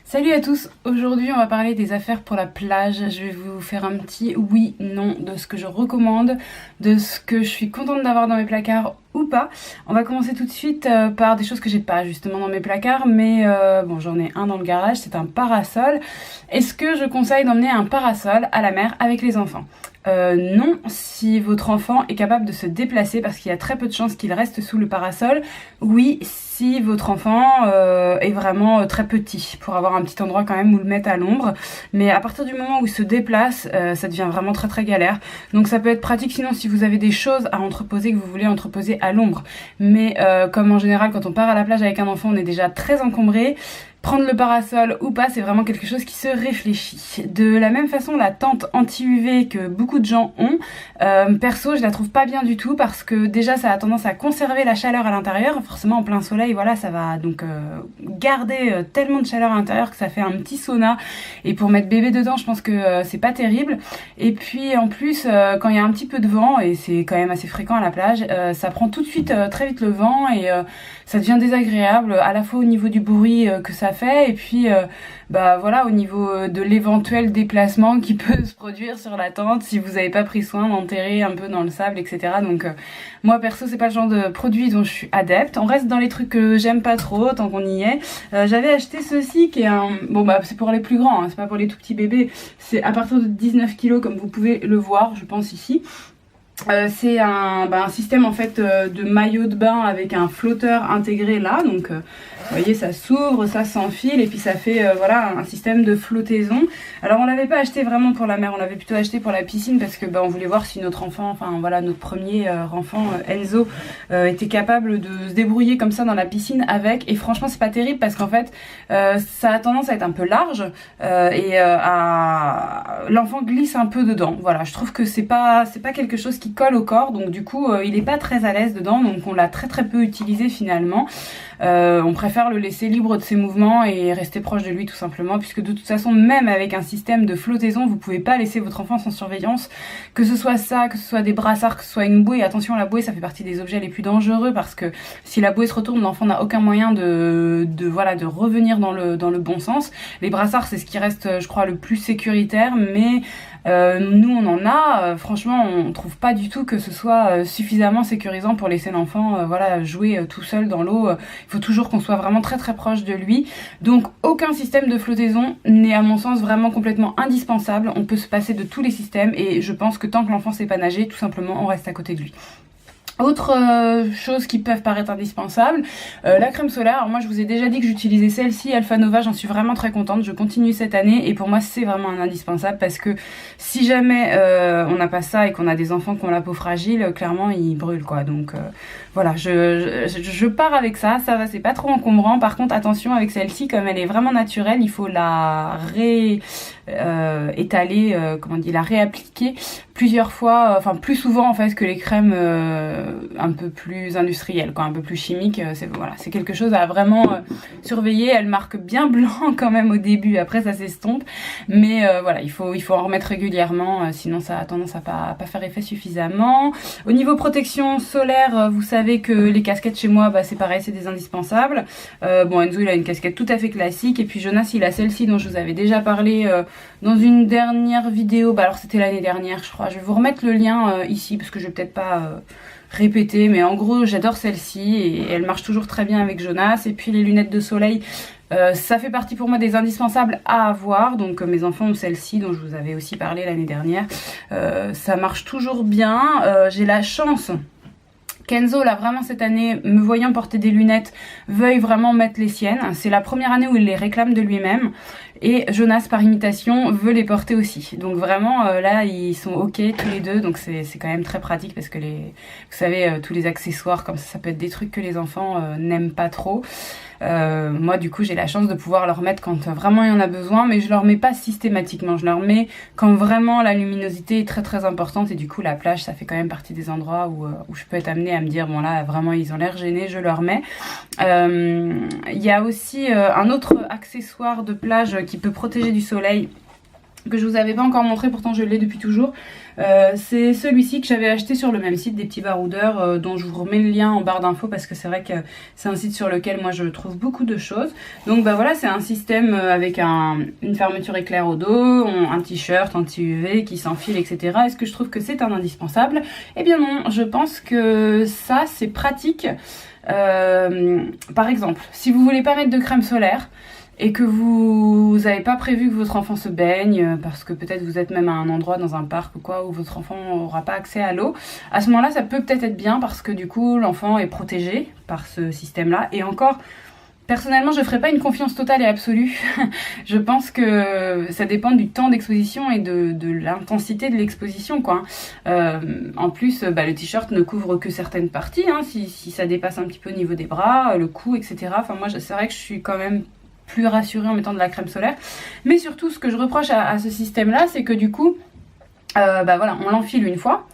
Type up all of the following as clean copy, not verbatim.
Salut à tous, aujourd'hui on va parler des affaires pour la plage. Je vais vous faire un petit oui, non de ce que je recommande, de ce que je suis contente d'avoir dans mes placards ou pas. On va commencer tout de suite par des choses que j'ai pas justement dans mes placards, mais bon, j'en ai un dans le garage, c'est un parasol. Est-ce que je conseille d'emmener un parasol à la mer avec les enfants? Non, si votre enfant est capable de se déplacer, parce qu'il y a très peu de chances qu'il reste sous le parasol. Oui, si votre enfant est vraiment très petit, pour avoir un petit endroit quand même où le mettre à l'ombre. Mais à partir du moment où il se déplace, ça devient vraiment très très galère. Donc ça peut être pratique sinon si vous avez des choses à entreposer que vous voulez entreposer à l'ombre. Mais comme en général quand on part à la plage avec un enfant, on est déjà très encombré. Prendre le parasol ou pas, c'est vraiment quelque chose qui se réfléchit. De la même façon, la tente anti-UV que beaucoup de gens ont, perso, je la trouve pas bien du tout parce que déjà, ça a tendance à conserver la chaleur à l'intérieur. Forcément, en plein soleil, voilà, ça va donc garder tellement de chaleur à l'intérieur que ça fait un petit sauna. Et pour mettre bébé dedans, je pense que c'est pas terrible. Et puis, en plus, quand il y a un petit peu de vent, et c'est quand même assez fréquent à la plage, ça prend tout de suite très vite le vent et ça devient désagréable, à la fois au niveau du bruit que ça fait et puis bah voilà, au niveau de l'éventuel déplacement qui peut se produire sur la tente si vous n'avez pas pris soin d'enterrer un peu dans le sable, etc. Donc moi perso, c'est pas le genre de produit dont je suis adepte. On reste dans les trucs que j'aime pas trop tant qu'on y est. J'avais acheté ceci qui est un... Bon bah c'est pour les plus grands, hein, c'est pas pour les tout petits bébés. C'est à partir de 19 kilos comme vous pouvez le voir, je pense ici. C'est un système en fait de maillot de bain avec un flotteur intégré là, donc vous voyez ça s'ouvre, ça s'enfile et puis ça fait voilà un système de flottaison. Alors on l'avait pas acheté vraiment pour la mer, on l'avait plutôt acheté pour la piscine parce que on voulait voir si notre enfant, enfin voilà notre premier enfant Enzo était capable de se débrouiller comme ça dans la piscine avec, et franchement c'est pas terrible parce qu'en fait ça a tendance à être un peu large et l'enfant glisse un peu dedans. Voilà, je trouve que c'est pas quelque chose qui colle au corps, donc du coup il est pas très à l'aise dedans, donc on l'a très peu utilisé finalement. On préfère le laisser libre de ses mouvements et rester proche de lui tout simplement, puisque de toute façon même avec un système de flottaison vous pouvez pas laisser votre enfant sans surveillance, que ce soit ça, que ce soit des brassards, que ce soit une bouée. Attention, la bouée ça fait partie des objets les plus dangereux parce que si la bouée se retourne, l'enfant n'a aucun moyen de revenir dans le bon sens. Les brassards c'est ce qui reste je crois le plus sécuritaire, mais nous on en a, franchement on trouve pas du tout que ce soit suffisamment sécurisant pour laisser l'enfant jouer tout seul dans l'eau. Il faut toujours qu'on soit vraiment très proche de lui. Donc aucun système de flottaison n'est à mon sens vraiment complètement indispensable. On peut se passer de tous les systèmes et je pense que tant que l'enfant sait pas nager, tout simplement on reste à côté de lui. Autre chose qui peuvent paraître indispensables, la crème solaire. Alors moi je vous ai déjà dit que j'utilisais celle-ci, Alpha Nova, j'en suis vraiment très contente, je continue cette année et pour moi c'est vraiment un indispensable parce que si jamais on n'a pas ça et qu'on a des enfants qui ont la peau fragile, clairement ils brûlent quoi. Donc voilà, je pars avec ça, ça va, c'est pas trop encombrant. Par contre attention avec celle-ci, comme elle est vraiment naturelle, il faut la la réappliquer plusieurs fois, enfin plus souvent en fait que les crèmes un peu plus industrielles, quoi, un peu plus chimiques. C'est quelque chose à vraiment surveiller. Elle marque bien blanc quand même au début, après ça s'estompe, mais voilà, il faut en remettre régulièrement, sinon ça a tendance à pas faire effet suffisamment. Au niveau protection solaire, vous savez que les casquettes chez moi, c'est pareil, c'est des indispensables. Enzo il a une casquette tout à fait classique, et puis Jonas il a celle-ci dont je vous avais déjà parlé dans une dernière vidéo, alors c'était l'année dernière je crois. Je vais vous remettre le lien ici parce que je vais peut-être pas répéter, mais en gros j'adore celle-ci et elle marche toujours très bien avec Jonas. Et puis les lunettes de soleil, ça fait partie pour moi des indispensables à avoir, donc mes enfants ont celle-ci dont je vous avais aussi parlé l'année dernière. Ça marche toujours bien. J'ai la chance qu'Enzo, là, vraiment cette année, me voyant porter des lunettes, veuille vraiment mettre les siennes. C'est la première année où il les réclame de lui-même. Et Jonas, par imitation, veut les porter aussi. Donc vraiment, là, ils sont ok tous les deux. Donc c'est quand même très pratique parce que vous savez, tous les accessoires comme ça peut être des trucs que les enfants n'aiment pas trop. Moi du coup j'ai la chance de pouvoir leur mettre quand vraiment il y en a besoin, mais je leur mets pas systématiquement, je leur mets quand vraiment la luminosité est très importante, et du coup la plage ça fait quand même partie des endroits où je peux être amenée à me dire bon là vraiment ils ont l'air gênés, je leur mets. Il y a aussi un autre accessoire de plage qui peut protéger du soleil que je vous avais pas encore montré, pourtant je l'ai depuis toujours. C'est celui-ci que j'avais acheté sur le même site des petits baroudeurs, dont je vous remets le lien en barre d'infos parce que c'est vrai que c'est un site sur lequel moi je trouve beaucoup de choses. Donc bah voilà, c'est un système avec une fermeture éclair au dos, un t-shirt anti-UV qui s'enfile, etc. Est-ce que je trouve que c'est un indispensable? Eh bien non, je pense que ça c'est pratique. Par exemple, si vous voulez pas mettre de crème solaire et que vous n'avez pas prévu que votre enfant se baigne, parce que peut-être vous êtes même à un endroit dans un parc ou quoi où votre enfant n'aura pas accès à l'eau, à ce moment-là ça peut peut-être être bien parce que du coup l'enfant est protégé par ce système-là. Et encore, personnellement je ne ferai pas une confiance totale et absolue. Je pense que ça dépend du temps d'exposition et de l'intensité de l'exposition, quoi. En plus, le t-shirt ne couvre que certaines parties, hein, si ça dépasse un petit peu au niveau des bras, le cou, etc. Enfin moi c'est vrai que je suis quand même plus rassurée en mettant de la crème solaire. Mais surtout ce que je reproche à ce système là, c'est que du coup voilà, on l'enfile une fois.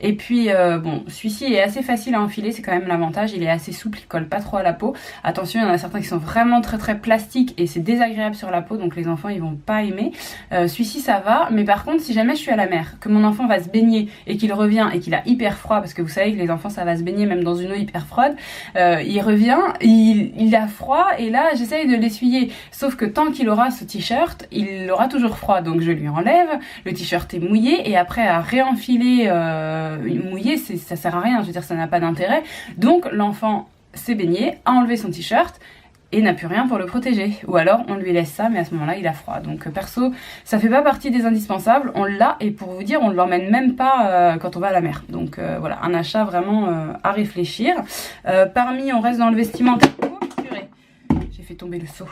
Et puis bon, celui-ci est assez facile à enfiler, c'est quand même l'avantage, il est assez souple, il colle pas trop à la peau. Attention, il y en a certains qui sont vraiment très très plastiques et c'est désagréable sur la peau, donc les enfants ils vont pas aimer. Celui-ci ça va, mais par contre si jamais je suis à la mer, que mon enfant va se baigner et qu'il revient et qu'il a hyper froid, parce que vous savez que les enfants ça va se baigner même dans une eau hyper froide, il revient, il a froid et là j'essaye de l'essuyer. Sauf que tant qu'il aura ce t-shirt, il aura toujours froid, donc je lui enlève, le t-shirt est mouillé et après à réenfiler mouillé, ça sert à rien, je veux dire ça n'a pas d'intérêt. Donc l'enfant s'est baigné, a enlevé son t-shirt et n'a plus rien pour le protéger. Ou alors on lui laisse ça, mais à ce moment-là il a froid. Donc perso, ça fait pas partie des indispensables, on l'a, et pour vous dire, on ne l'emmène même pas quand on va à la mer. Donc voilà, un achat vraiment à réfléchir. Parmi, on reste dans le vestimentaire. Oh purée, j'ai fait tomber le seau.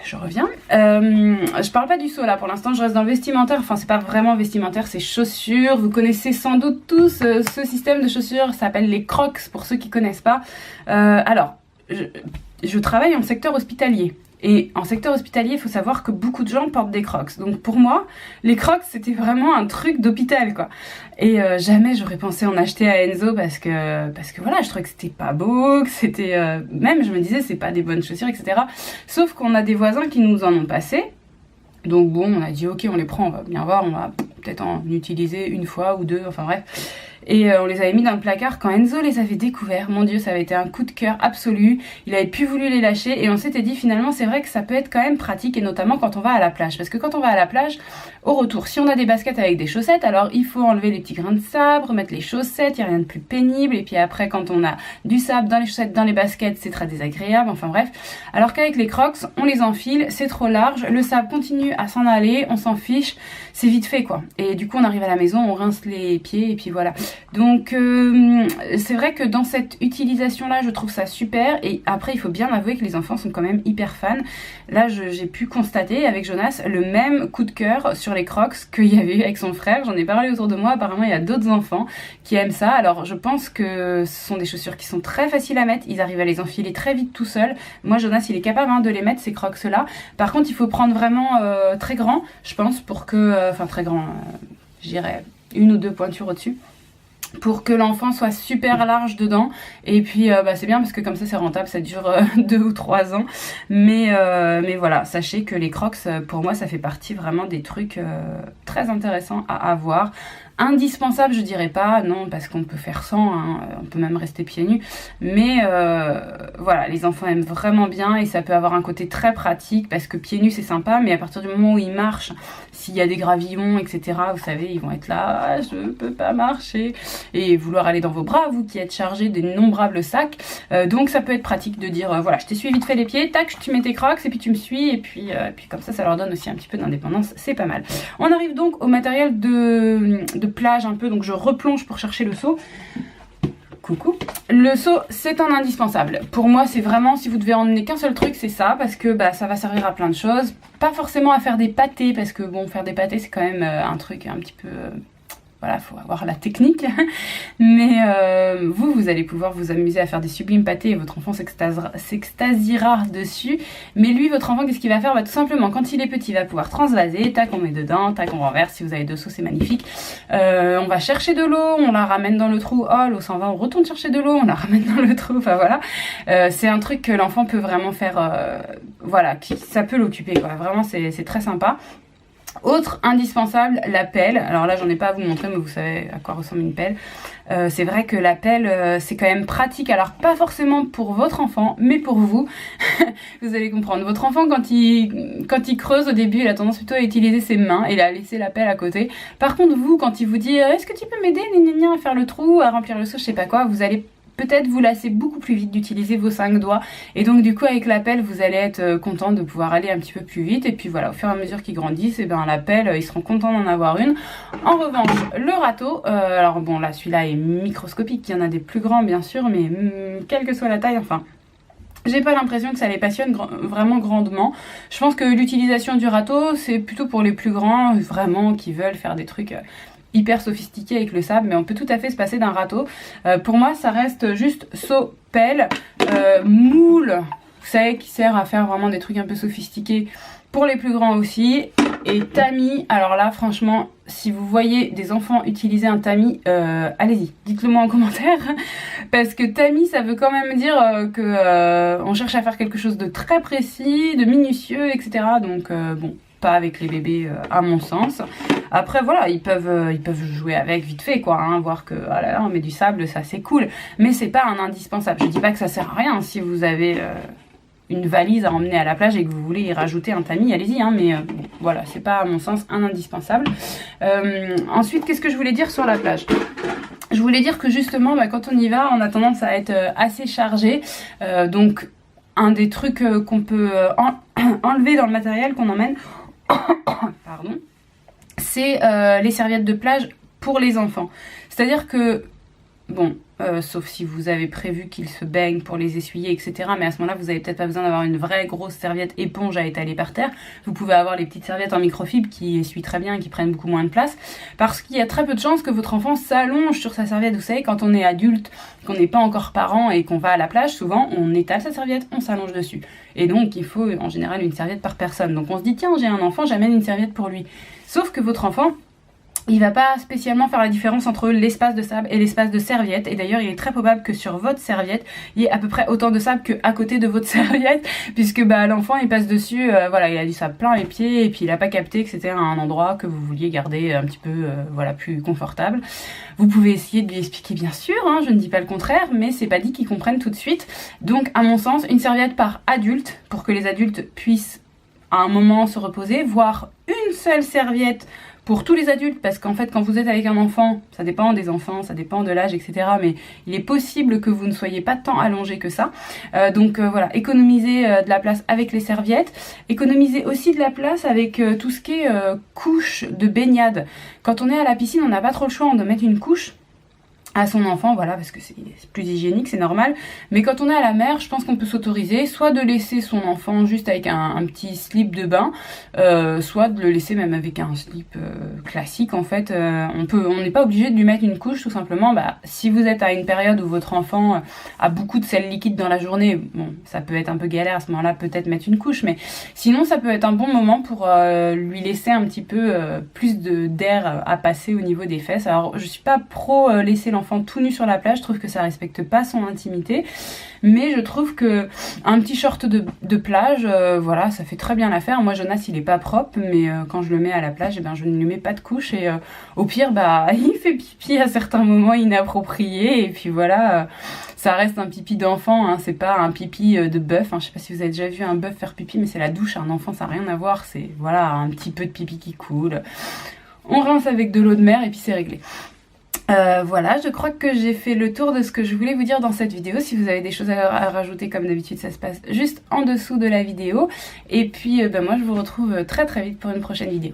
Je reviens. Je parle pas du seau là pour l'instant, je reste dans le vestimentaire. Enfin, c'est pas vraiment vestimentaire, c'est chaussures. Vous connaissez sans doute tous ce système de chaussures, ça s'appelle les Crocs pour ceux qui connaissent pas. Alors, je travaille en secteur hospitalier. Et en secteur hospitalier, il faut savoir que beaucoup de gens portent des Crocs. Donc pour moi, les Crocs, c'était vraiment un truc d'hôpital, quoi. Et jamais j'aurais pensé en acheter à Enzo parce que voilà, je trouvais que c'était pas beau, que c'était... même, je me disais, c'est pas des bonnes chaussures, etc. Sauf qu'on a des voisins qui nous en ont passé. Donc bon, on a dit, ok, on les prend, on va bien voir, on va peut-être en utiliser une fois ou deux, enfin bref. Et on les avait mis dans le placard quand Enzo les avait découverts. Mon Dieu, ça avait été un coup de cœur absolu. Il avait plus voulu les lâcher et on s'était dit finalement c'est vrai que ça peut être quand même pratique, et notamment quand on va à la plage. Parce que quand on va à la plage, au retour, si on a des baskets avec des chaussettes, alors il faut enlever les petits grains de sable, remettre les chaussettes, il n'y a rien de plus pénible. Et puis après, quand on a du sable dans les chaussettes, dans les baskets, c'est très désagréable, enfin bref. Alors qu'avec les Crocs, on les enfile, c'est trop large, le sable continue à s'en aller, on s'en fiche, c'est vite fait, quoi. Et du coup on arrive à la maison, on rince les pieds et puis voilà. Donc c'est vrai que dans cette utilisation là je trouve ça super. Et après il faut bien avouer que les enfants sont quand même hyper fans. Là j'ai pu constater avec Jonas le même coup de cœur sur les Crocs qu'il y avait eu avec son frère. J'en ai parlé autour de moi, apparemment il y a d'autres enfants qui aiment ça. Alors je pense que ce sont des chaussures qui sont très faciles à mettre, ils arrivent à les enfiler très vite tout seuls. Moi Jonas il est capable de les mettre, ces Crocs là. Par contre il faut prendre vraiment très grand, je pense, pour que... enfin très grand, je dirais une ou deux pointures au-dessus, pour que l'enfant soit super large dedans. Et puis c'est bien parce que comme ça c'est rentable, ça dure 2 ou 3 ans. Mais voilà, sachez que les Crocs, pour moi ça fait partie vraiment des trucs très intéressants à avoir. Indispensable, je dirais pas, non, parce qu'on peut faire sans, hein, on peut même rester pieds nus, mais voilà, les enfants aiment vraiment bien et ça peut avoir un côté très pratique parce que pieds nus c'est sympa, mais à partir du moment où ils marchent, s'il y a des gravillons, etc., vous savez, ils vont être là, ah, je peux pas marcher, et vouloir aller dans vos bras, vous qui êtes chargés d'innombrables sacs. Donc ça peut être pratique de dire, voilà, je t'essuie vite fait les pieds, tac, tu mets tes Crocs et puis tu me suis, et puis comme ça leur donne aussi un petit peu d'indépendance, c'est pas mal. On arrive donc au matériel de plage un peu, donc je replonge pour chercher le seau. Coucou. Le seau, c'est un indispensable. Pour moi, c'est vraiment, si vous devez emmener qu'un seul truc, c'est ça, parce que ça va servir à plein de choses. Pas forcément à faire des pâtés, parce que bon, faire des pâtés, c'est quand même un truc un petit peu... voilà, il faut avoir la technique. Mais vous allez pouvoir vous amuser à faire des sublimes pâtés et votre enfant s'extasiera dessus. Mais lui, votre enfant, qu'est-ce qu'il va faire? Tout simplement, quand il est petit, il va pouvoir transvaser. Tac, on met dedans, tac, on renverse. Si vous avez 2 seaux, c'est magnifique. On va chercher de l'eau, on la ramène dans le trou. Oh, l'eau s'en va, on retourne chercher de l'eau, on la ramène dans le trou. Enfin voilà. C'est un truc que l'enfant peut vraiment faire. Voilà, ça peut l'occuper, quoi. Vraiment, c'est très sympa. Autre indispensable, la pelle. Alors là, j'en ai pas à vous montrer, mais vous savez à quoi ressemble une pelle. C'est vrai que la pelle, c'est quand même pratique. Alors pas forcément pour votre enfant, mais pour vous. Vous allez comprendre. Votre enfant, quand il creuse au début, il a tendance plutôt à utiliser ses mains et à laisser la pelle à côté. Par contre, vous, quand il vous dit est-ce que tu peux m'aider à faire le trou, à remplir le seau, je sais pas quoi, vous allez peut-être vous lasser beaucoup plus vite d'utiliser vos 5 doigts, et donc du coup avec la pelle vous allez être content de pouvoir aller un petit peu plus vite, et puis voilà, au fur et à mesure qu'ils grandissent, et ben la pelle, ils seront contents d'en avoir une. En revanche, le râteau, alors bon là celui-là est microscopique, il y en a des plus grands bien sûr, mais quelle que soit la taille, enfin j'ai pas l'impression que ça les passionne vraiment grandement. Je pense que l'utilisation du râteau, c'est plutôt pour les plus grands, vraiment, qui veulent faire des trucs hyper sophistiqués avec le sable, mais on peut tout à fait se passer d'un râteau. Pour moi, ça reste juste seau, pelle, moule, vous savez, qui sert à faire vraiment des trucs un peu sophistiqués pour les plus grands aussi. Et tamis, alors là, franchement, si vous voyez des enfants utiliser un tamis, allez-y, dites-le moi en commentaire, parce que tamis, ça veut quand même dire que on cherche à faire quelque chose de très précis, de minutieux, etc. Donc bon, pas avec les bébés à mon sens. Après voilà, ils peuvent jouer avec vite fait quoi, hein, voir que voilà, on met du sable, ça c'est cool, mais c'est pas un indispensable. Je dis pas que ça sert à rien si vous avez une valise à emmener à la plage et que vous voulez y rajouter un tamis, allez-y, hein, mais bon, voilà, c'est pas à mon sens un indispensable. Ensuite, qu'est-ce que je voulais dire sur la plage ? Je voulais dire que justement, quand on y va, on a tendance à être assez chargé, donc un des trucs qu'on peut enlever dans le matériel qu'on emmène, pardon, c'est les serviettes de plage pour les enfants. C'est-à-dire que, bon, sauf si vous avez prévu qu'ils se baignent pour les essuyer, etc. Mais à ce moment-là, vous avez peut-être pas besoin d'avoir une vraie grosse serviette éponge à étaler par terre. Vous pouvez avoir les petites serviettes en microfibre qui essuient très bien et qui prennent beaucoup moins de place. Parce qu'il y a très peu de chances que votre enfant s'allonge sur sa serviette. Vous savez, quand on est adulte, qu'on n'est pas encore parent et qu'on va à la plage, souvent, on étale sa serviette, on s'allonge dessus. Et donc, il faut en général une serviette par personne. Donc, on se dit, tiens, j'ai un enfant, j'amène une serviette pour lui. Sauf que votre enfant, il va pas spécialement faire la différence entre l'espace de sable et l'espace de serviette. Et d'ailleurs, il est très probable que sur votre serviette, il y ait à peu près autant de sable qu'à côté de votre serviette. Puisque l'enfant, il passe dessus, voilà, il a du sable plein les pieds. Et puis, il a pas capté que c'était un endroit que vous vouliez garder un petit peu, voilà, plus confortable. Vous pouvez essayer de lui expliquer, bien sûr, hein, je ne dis pas le contraire. Mais c'est pas dit qu'ils comprennent tout de suite. Donc, à mon sens, une serviette par adulte, pour que les adultes puissent à un moment se reposer. Voire une seule serviette pour tous les adultes, parce qu'en fait quand vous êtes avec un enfant, ça dépend des enfants, ça dépend de l'âge, etc. Mais il est possible que vous ne soyez pas tant allongé que ça. Donc voilà, économisez de la place avec les serviettes. Économisez aussi de la place avec tout ce qui est couche de baignade. Quand on est à la piscine, on n'a pas trop le choix, on doit mettre une couche à son enfant, voilà, parce que c'est plus hygiénique, c'est normal. Mais quand on est à la mer, je pense qu'on peut s'autoriser soit de laisser son enfant juste avec un petit slip de bain, soit de le laisser même avec un slip classique en fait. On n'est pas obligé de lui mettre une couche, tout simplement. Si vous êtes à une période où votre enfant a beaucoup de sel liquide dans la journée, bon, ça peut être un peu galère à ce moment-là, peut-être mettre une couche, mais sinon ça peut être un bon moment pour lui laisser un petit peu plus d'air à passer au niveau des fesses. Alors je suis pas pro laisser l'enfant tout nu sur la plage, je trouve que ça respecte pas son intimité, mais je trouve que un petit short de plage, voilà, ça fait très bien l'affaire. Moi Jonas il est pas propre, mais quand je le mets à la plage, je ne lui mets pas de couche, et au pire il fait pipi à certains moments inappropriés, et puis voilà, ça reste un pipi d'enfant, hein, c'est pas un pipi de bœuf, hein. Je sais pas si vous avez déjà vu un bœuf faire pipi, mais c'est la douche, un enfant ça n'a rien à voir, c'est voilà, un petit peu de pipi qui coule, on rince avec de l'eau de mer et puis c'est réglé. Voilà, je crois que j'ai fait le tour de ce que je voulais vous dire dans cette vidéo. Si vous avez des choses à rajouter, comme d'habitude, ça se passe juste en dessous de la vidéo. Et puis, moi, je vous retrouve très très vite pour une prochaine vidéo.